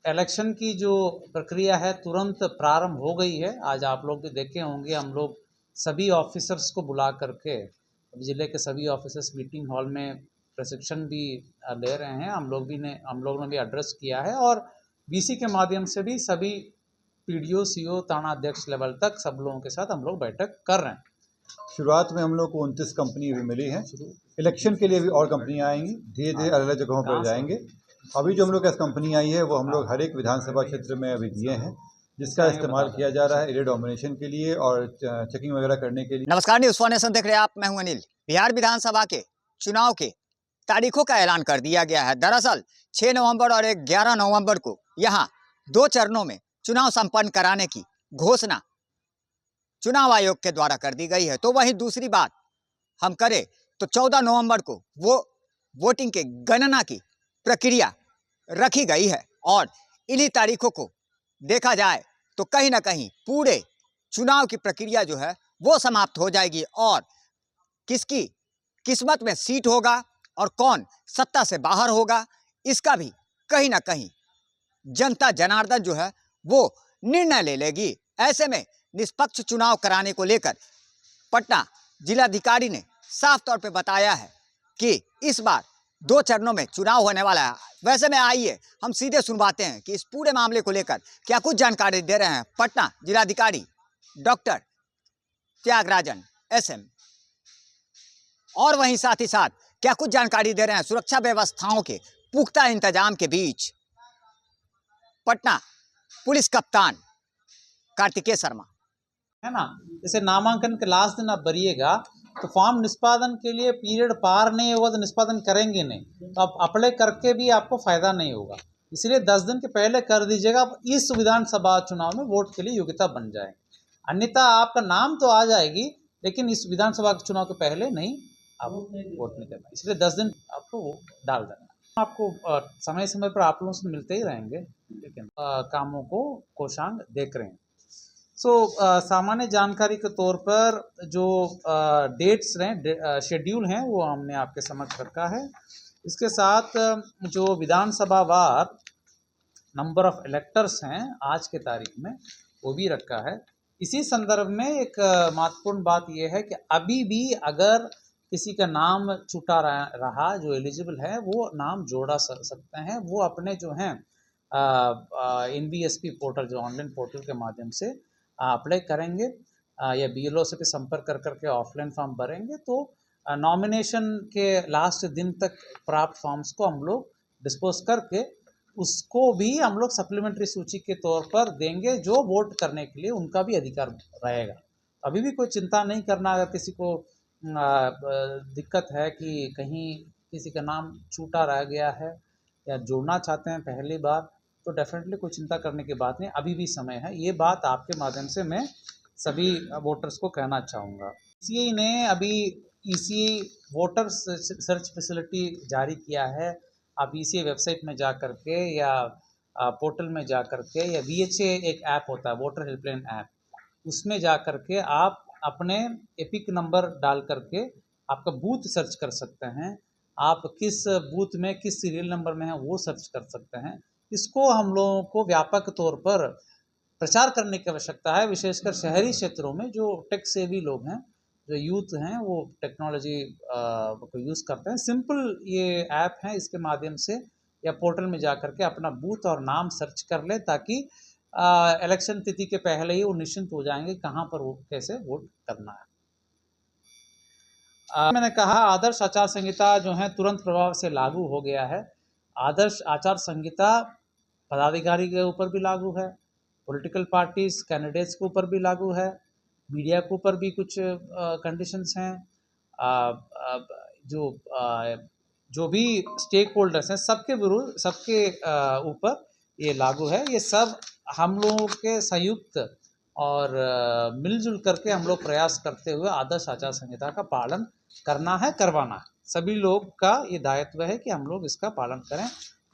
Election की जो प्रक्रिया है तुरंत प्रारंभ हो गई है। आज आप लोग भी देखे होंगे, हम लोग सभी ऑफिसर्स को बुला करके ज़िले के सभी ऑफिसर्स मीटिंग हॉल में प्रशिक्षण भी ले रहे हैं। हम लोगों ने भी एड्रेस किया है और बीसी के माध्यम से भी सभी पीडीओ, सीओ, थाना अध्यक्ष लेवल तक सब लोगों के साथ हम लोग बैठक कर रहे हैं। शुरुआत में हम लोग को 29 कंपनी भी मिली हैं। इलेक्शन के लिए भी और कंपनियां आएंगी, धीरे धीरे अलग अलग जगहों पर जाएंगे। अभी जो हम लोग के पास कंपनी आई है वो हम लोग हर एक विधानसभा क्षेत्र में अभी दिए हैं, जिसका इस्तेमाल किया जा रहा है एरिया डोमिनेशन के लिए और चेकिंग वगैरह करने के लिए। नमस्कार, न्यूज़ फॉर नेशन देख रहे हैं आप। मैं हूं अनिल। बिहार विधानसभा के चुनाव के तारीखों का ऐलान कर दिया गया है। दरअसल 6 नवंबर और 11 नवंबर को यहां 2 चरणों में चुनाव संपन्न कराने की घोषणा चुनाव आयोग के द्वारा कर दी गई है। तो वहीं दूसरी बात हम करें तो 14 नवंबर को वो वोटिंग के गणना की प्रक्रिया रखी गई है और इन्हीं तारीखों को देखा जाए तो कहीं ना कहीं पूरे चुनाव की प्रक्रिया जो है वो समाप्त हो जाएगी और किसकी किस्मत में सीट होगा और कौन सत्ता से बाहर होगा, इसका भी कहीं ना कहीं जनता जनार्दन जो है वो निर्णय ले लेगी। ऐसे में निष्पक्ष चुनाव कराने को लेकर पटना जिलाधिकारी ने साफ तौर पे बताया है कि इस बार 2 चरणों में चुनाव होने वाला है। वैसे में आइए हम सीधे सुनवाते हैं कि इस पूरे मामले को लेकर क्या कुछ जानकारी दे रहे हैं पटना जिलाधिकारी डॉक्टर त्यागराजन SM, और वहीं साथ ही साथ क्या कुछ जानकारी दे रहे हैं सुरक्षा व्यवस्थाओं के पुख्ता इंतजाम के बीच पटना पुलिस कप्तान कार्तिकेय शर्मा। है ना, जैसे नामांकन के लास्ट दिन आप भरिएगा तो फॉर्म निष्पादन के लिए पीरियड पार नहीं होगा तो निष्पादन करेंगे नहीं, तो आप अप्लाई करके भी आपको फायदा नहीं होगा। इसलिए 10 दिन के पहले कर दीजिएगा, आप इस विधानसभा चुनाव में वोट के लिए योग्यता बन जाए। अन्यथा आपका नाम तो आ जाएगी लेकिन इस विधानसभा चुनाव के पहले नहीं, आप वोट नहीं करना। इसलिए 10 दिन आपको वोट डाल देना। आपको समय समय पर आप लोगों से मिलते ही रहेंगे, लेकिन कामों को कोशांग देख रहे हैं। सामान्य जानकारी के तौर पर जो डेट्स हैं, शेड्यूल हैं, वो हमने आपके समक्ष रखा है। इसके साथ जो विधानसभा वार नंबर ऑफ इलेक्टर्स हैं आज के तारीख में वो भी रखा है। इसी संदर्भ में एक महत्वपूर्ण बात यह है कि अभी भी अगर किसी का नाम छूटा रहा जो एलिजिबल है वो नाम जोड़ा सकते हैं। वो अपने जो हैं NVSP पोर्टल, जो ऑनलाइन पोर्टल के माध्यम से अप्लाई करेंगे या BLO से भी संपर्क कर करके ऑफलाइन फॉर्म भरेंगे तो नॉमिनेशन के लास्ट दिन तक प्राप्त फॉर्म्स को हम लोग डिस्पोज करके उसको भी हम लोग सप्लीमेंट्री सूची के तौर पर देंगे, जो वोट करने के लिए उनका भी अधिकार रहेगा। अभी भी कोई चिंता नहीं करना। अगर किसी को दिक्कत है कि कहीं किसी का नाम छूटा रह गया है या जोड़ना चाहते हैं पहली बार, तो डेफिनेटली कोई चिंता करने की बात नहीं, अभी भी समय है। ये बात आपके माध्यम से मैं सभी वोटर्स को कहना चाहूँगा। ECI ने अभी ECI वोटर सर्च फैसिलिटी जारी किया है। आप ECI वेबसाइट में जा करके या पोर्टल में जा करके या VHA एक ऐप होता है, वोटर हेल्पलाइन ऐप, उसमें जा करके आप अपने एपिक नंबर डाल करके आपका बूथ सर्च कर सकते हैं। आप किस बूथ में किस सीरियल नंबर में है वो सर्च कर सकते हैं। इसको हम लोगों को व्यापक तौर पर प्रचार करने की आवश्यकता है, विशेषकर शहरी क्षेत्रों में जो टेक सेवी लोग हैं, जो यूथ हैं, वो टेक्नोलॉजी को यूज़ करते हैं। सिंपल ये ऐप है, इसके माध्यम से या पोर्टल में जा करके अपना बूथ और नाम सर्च कर ले ताकि इलेक्शन तिथि के पहले ही वो निश्चिंत हो जाएंगे कहाँ पर वो कैसे वोट करना है। मैंने कहा आदर्श आचार संहिता जो है तुरंत प्रभाव से लागू हो गया है। आदर्श आचार संहिता पदाधिकारी के ऊपर भी लागू है, पॉलिटिकल पार्टीज कैंडिडेट्स के ऊपर भी लागू है, मीडिया के ऊपर भी कुछ कंडीशंस हैं, जो भी स्टेक होल्डर्स हैं सबके विरुद्ध, सबके ऊपर ये लागू है। ये सब हम लोगों के संयुक्त और मिलजुल करके हम लोग प्रयास करते हुए आदर्श आचार संहिता का पालन करना है, करवाना है। सभी लोग का ये दायित्व है कि हम लोग इसका पालन करें।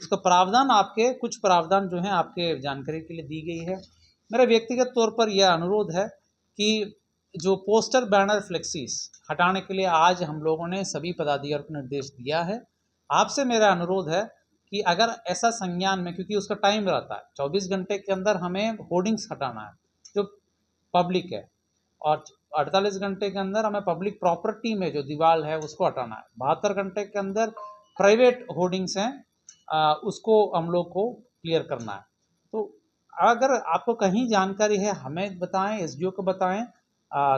इसका प्रावधान, आपके कुछ प्रावधान जो हैं आपके जानकारी के लिए दी गई है। मेरा व्यक्तिगत तौर पर यह अनुरोध है कि जो पोस्टर बैनर फ्लेक्सीज हटाने के लिए आज हम लोगों ने सभी पदाधिकारियों को निर्देश दिया है। आपसे मेरा अनुरोध है कि अगर ऐसा संज्ञान में, क्योंकि उसका टाइम रहता है 24 घंटे के अंदर हमें होर्डिंग्स हटाना है जो पब्लिक है, और 48 घंटे के अंदर हमें पब्लिक प्रॉपर्टी में जो दीवार है उसको हटाना है, 72 घंटे के अंदर प्राइवेट होर्डिंग्स हैं उसको हम लोग को क्लियर करना है। तो अगर आपको कहीं जानकारी है हमें बताएं, एसडीओ को बताएं,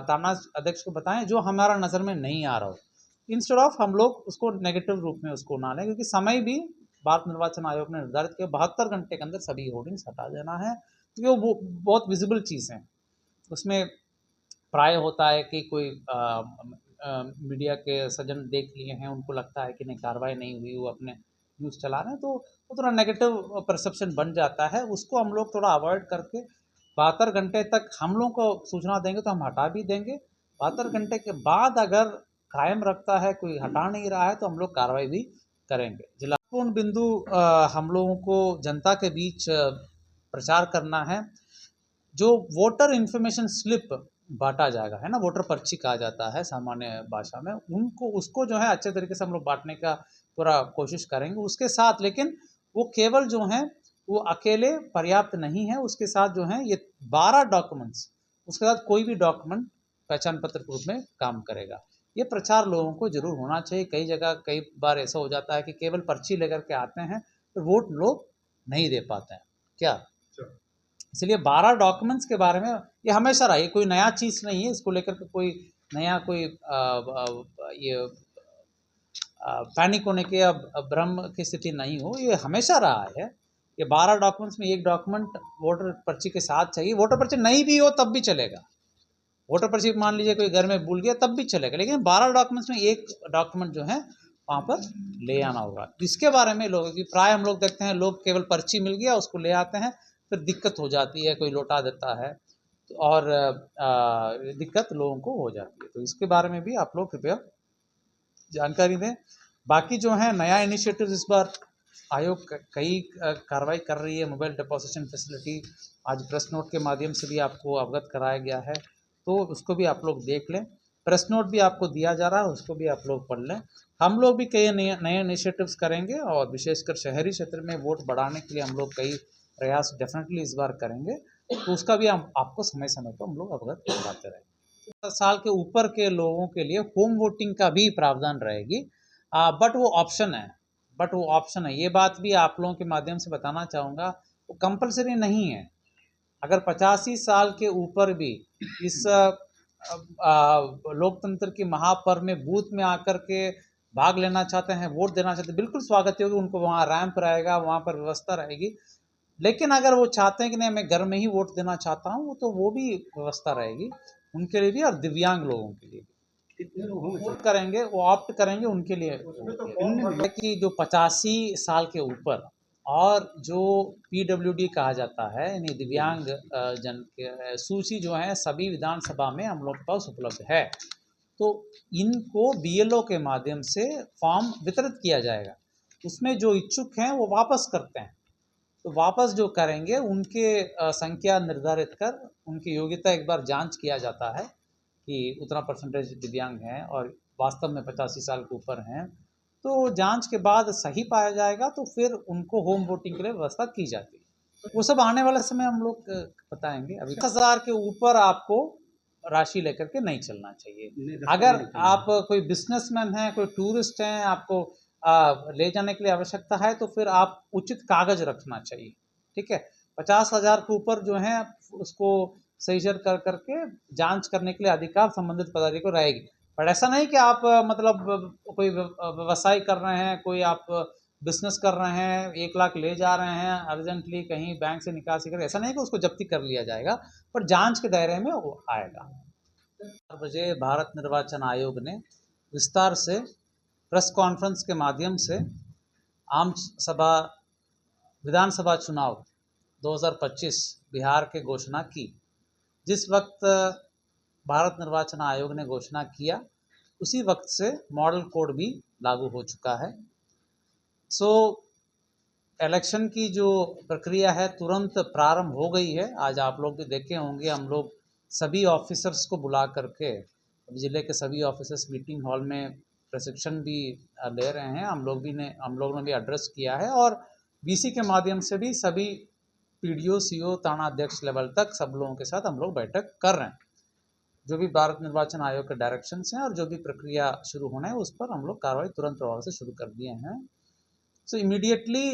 थाना अध्यक्ष को बताएं, जो हमारा नज़र में नहीं आ रहा हो, इंस्टेड ऑफ हम लोग उसको नेगेटिव रूप में उसको ना लें, क्योंकि समय भी भारत निर्वाचन आयोग ने निर्धारित किया 72 घंटे के अंदर सभी होर्डिंग्स हटा देना है, क्योंकि वो बहुत विजिबल चीज़ है। उसमें प्राय होता है कि कोई मीडिया के सज्जन देख लिए हैं, उनको लगता है कि नहीं कार्रवाई नहीं हुई, वो अपने न्यूज़ चला रहे हैं, तो वो थोड़ा नेगेटिव परसेप्शन बन जाता है। उसको हम लोग थोड़ा अवॉइड करके 72 घंटे तक हम लोग को सूचना देंगे तो हम हटा भी देंगे। 72 घंटे के बाद अगर कायम रखता है, कोई हटा नहीं रहा है, तो हम लोग कार्रवाई भी करेंगे। जिलापूर्ण बिंदु हम लोगों को जनता के बीच प्रचार करना है। जो वोटर इन्फॉर्मेशन स्लिप बांटा जाएगा, है ना, वोटर पर्ची कहा जाता है सामान्य भाषा में, उनको उसको जो है अच्छे तरीके से हम लोग बांटने का पूरा कोशिश करेंगे। उसके साथ लेकिन वो केवल जो है वो अकेले पर्याप्त नहीं है, उसके साथ जो है ये 12 डॉक्यूमेंट्स, उसके साथ कोई भी डॉक्यूमेंट पहचान पत्र के रूप में काम करेगा। ये प्रचार लोगों को जरूर होना चाहिए। कई जगह कई बार ऐसा हो जाता है कि केवल पर्ची लेकर के आते हैं तो वोट लोग नहीं दे पाते हैं क्या, इसलिए 12 डॉक्यूमेंट्स के बारे में ये हमेशा रहा, ये कोई नया चीज़ नहीं है, इसको लेकर के कोई नया कोई ये पैनिक होने के या भ्रम की स्थिति नहीं हो, ये हमेशा रहा है। ये 12 डॉक्यूमेंट्स में एक डॉक्यूमेंट वोटर पर्ची के साथ चाहिए। वोटर पर्ची नहीं भी हो तब भी चलेगा, वोटर पर्ची मान लीजिए कोई घर में भूल गया तब भी चलेगा, लेकिन 12 डॉक्यूमेंट्स में एक डॉक्यूमेंट जो है वहाँ पर ले आना होगा। इसके बारे में लोगों की प्राय हम लोग देखते हैं, लोग केवल पर्ची मिल गया उसको ले आते हैं, फिर दिक्कत हो जाती है, कोई लौटा देता है और दिक्कत लोगों को हो जाती है। तो इसके बारे में भी आप लोग कृपया जानकारी दें। बाकी जो है नया इनिशिएटिव इस बार आयोग कई कार्रवाई कर रही है। मोबाइल डिपॉजिशन फैसिलिटी आज प्रेस नोट के माध्यम से भी आपको अवगत कराया गया है, तो उसको भी आप लोग देख लें। प्रेस नोट भी आपको दिया जा रहा है, उसको भी आप लोग पढ़ लें। हम लोग भी कई नए इनिशिएटिव्स करेंगे और विशेषकर शहरी क्षेत्र में वोट बढ़ाने के लिए हम लोग कई प्रयास डेफिनेटली इस बार करेंगे, तो उसका भी हम आपको समय समय पर हम लोग अवगत कराते रहेंगे। 17 साल के ऊपर के लोगों के लिए होम वोटिंग का भी प्रावधान रहेगी, बट वो ऑप्शन है, ये बात भी आप लोगों के माध्यम से बताना चाहूँगा, वो कंपलसरी नहीं है। अगर 85 साल के ऊपर भी इस लोकतंत्र की महापर्व में बूथ में आकर के भाग लेना चाहते हैं, वोट देना चाहते हैं, बिल्कुल स्वागत होगी, उनको वहाँ रैंप रहेगा, वहाँ पर व्यवस्था रहेगी। लेकिन अगर वो चाहते हैं कि नहीं मैं घर में ही वोट देना चाहता हूँ, तो वो भी व्यवस्था रहेगी उनके लिए भी, और दिव्यांग लोगों के लिए वोट करेंगे, वो ऑप्ट करेंगे उनके लिए कि जो 85 साल के ऊपर और जो PWD कहा जाता है, यानी दिव्यांग जन के सूची जो है सभी विधानसभा में हम लोग के पास उपलब्ध है। तो इनको BLO के माध्यम से फॉर्म वितरित किया जाएगा, उसमें जो इच्छुक हैं वो वापस करते हैं, तो वापस जो करेंगे उनके संख्या निर्धारित कर उनकी योग्यता एक बार जांच किया जाता है कि उतना परसेंटेज दिव्यांग हैं और वास्तव में 85 साल के ऊपर हैं, तो जांच के बाद सही पाया जाएगा तो फिर उनको होम वोटिंग के लिए व्यवस्था की जाती है। वो सब आने वाले समय हम लोग बताएंगे। अभी 10,000 के ऊपर आपको राशि लेकर के नहीं चलना चाहिए। अगर आप कोई बिजनेसमैन हैं, कोई टूरिस्ट हैं, आपको ले जाने के लिए आवश्यकता है, तो फिर आप उचित कागज रखना चाहिए, ठीक है। 50,000 के ऊपर जो है उसको सही कर करके जांच करने के लिए अधिकार संबंधित पदाधिकारी को रहेगी। पर ऐसा नहीं कि आप मतलब कोई व्यवसाय कर रहे हैं, कोई आप बिजनेस कर रहे हैं, 1 लाख ले जा रहे हैं अर्जेंटली कहीं बैंक से निकासी कर, ऐसा नहीं कि उसको जब्ती कर लिया जाएगा, पर जांच के दायरे में वो आएगा। 4 बजे भारत निर्वाचन आयोग ने विस्तार से प्रेस कॉन्फ्रेंस के माध्यम से आम सभा विधानसभा चुनाव 2025 बिहार के घोषणा की। जिस वक्त भारत निर्वाचन आयोग ने घोषणा किया उसी वक्त से मॉडल कोड भी लागू हो चुका है। सो इलेक्शन की जो प्रक्रिया है तुरंत प्रारंभ हो गई है। आज आप लोग भी देखे होंगे, हम लोग सभी ऑफिसर्स को बुला करके, जिले के सभी ऑफिसर्स मीटिंग हॉल में प्रशिक्षण भी ले रहे हैं। हम लोगों ने भी एड्रेस किया है और बीसी के माध्यम से भी सभी पीडीओ सीओ थाना अध्यक्ष लेवल तक सब लोगों के साथ हम लोग बैठक कर रहे हैं। जो भी भारत निर्वाचन आयोग के डायरेक्शंस हैं और जो भी प्रक्रिया शुरू होना है उस पर हम लोग कार्रवाई तुरंत प्रभाव से शुरू कर दिए हैं। सो इमीडिएटली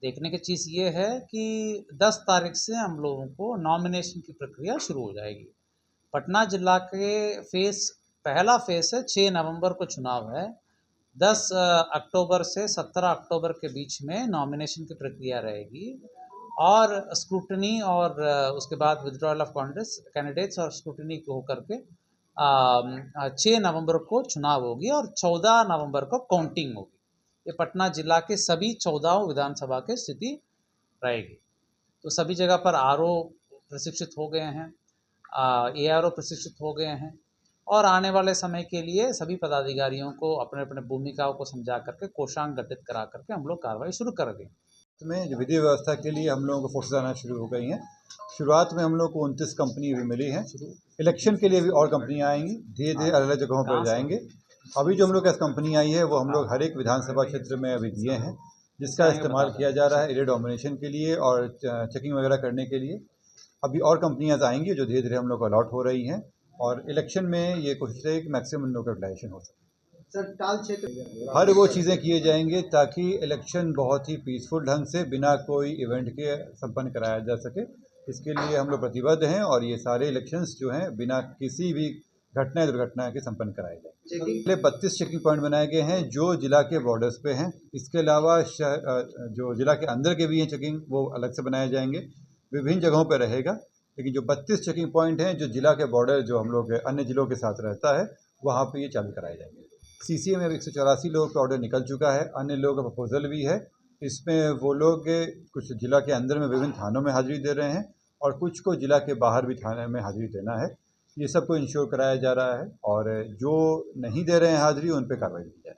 देखने की चीज़ ये है कि 10 तारीख से हम लोगों को नॉमिनेशन की प्रक्रिया शुरू हो जाएगी। पटना जिला के पहला फेस है 6 नवंबर को चुनाव है। 10 अक्टूबर से 17 अक्टूबर के बीच में नॉमिनेशन की प्रक्रिया रहेगी और स्क्रूटनी और उसके बाद विड्रॉयल ऑफ कैंडिडेट्स और स्क्रूटनी को होकर के 6 नवंबर को चुनाव होगी और 14 नवंबर को काउंटिंग होगी। ये पटना जिला के सभी 14 विधानसभा के स्थिति रहेगी। तो सभी जगह पर आरओ प्रशिक्षित हो गए हैं, एआरओ प्रशिक्षित हो गए हैं और आने वाले समय के लिए सभी पदाधिकारियों को अपने अपने भूमिकाओं को समझा करके कोषांग गठित करा करके हम लोग कार्रवाई शुरू कर देंगे। में जो विधि व्यवस्था के लिए हम लोगों को फोर्सेज आना शुरू हो गई हैं। शुरुआत में हम लोग को 29 कंपनी भी मिली हैं। इलेक्शन के लिए भी और कंपनियां आएंगी, धीरे धीरे अलग अलग जगहों पर जाएंगे। अभी जो हम लोग के पास कंपनी आई है वो हम लोग हर एक विधानसभा क्षेत्र में अभी दिए हैं, जिसका इस्तेमाल किया जा रहा है एरिया डोमिनेशन के लिए और चेकिंग वगैरह करने के लिए। अभी और कंपनियाँ आएंगी जो धीरे धीरे हम लोग को अलॉट हो रही हैं और इलेक्शन में ये कोशिश है कि मैक्सिमम लोग यूटिलाइजेशन हो सके। सर टाल क्षेत्र हर वो चीज़ें किए जाएंगे ताकि इलेक्शन बहुत ही पीसफुल ढंग से बिना कोई इवेंट के संपन्न कराया जा सके। इसके लिए हम लोग प्रतिबद्ध हैं और ये सारे इलेक्शंस जो हैं बिना किसी भी घटना दुर्घटना के संपन्न कराए जाएंगे। पहले 32 चेकिंग पॉइंट बनाए गए हैं जो जिला के बॉर्डर्स पे हैं। इसके अलावा जो जिला के अंदर के भी हैं चेकिंग, वो अलग से बनाए जाएंगे, विभिन्न जगहों पर रहेगा। लेकिन जो 32 चेकिंग पॉइंट हैं जो जिला के बॉर्डर जो हम लोग अन्य जिलों के साथ रहता है वहाँ पे ये चालू कराए जाएंगे। सीसीए में अब 184 लोगों का ऑर्डर निकल चुका है, अन्य लोगों का प्रपोजल भी है। इसमें वो लोग कुछ जिला के अंदर में विभिन्न थानों में हाजिरी दे रहे हैं और कुछ को जिला के बाहर भी थाने में हाजिरी देना है। ये सब को इंश्योर कराया जा रहा है और जो नहीं दे रहे हैं हाजिरी उन पर कार्रवाई की जाए।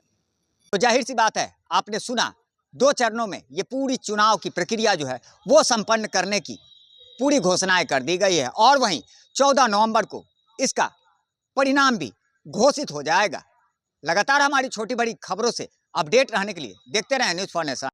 तो जाहिर सी बात है, आपने सुना 2 चरणों में ये पूरी चुनाव की प्रक्रिया जो है वो संपन्न करने की पूरी घोषणाएं कर दी गई है और वहीं 14 नवंबर को इसका परिणाम भी घोषित हो जाएगा। लगातार हमारी छोटी बड़ी खबरों से अपडेट रहने के लिए देखते रहें न्यूज़ फॉर नेशन।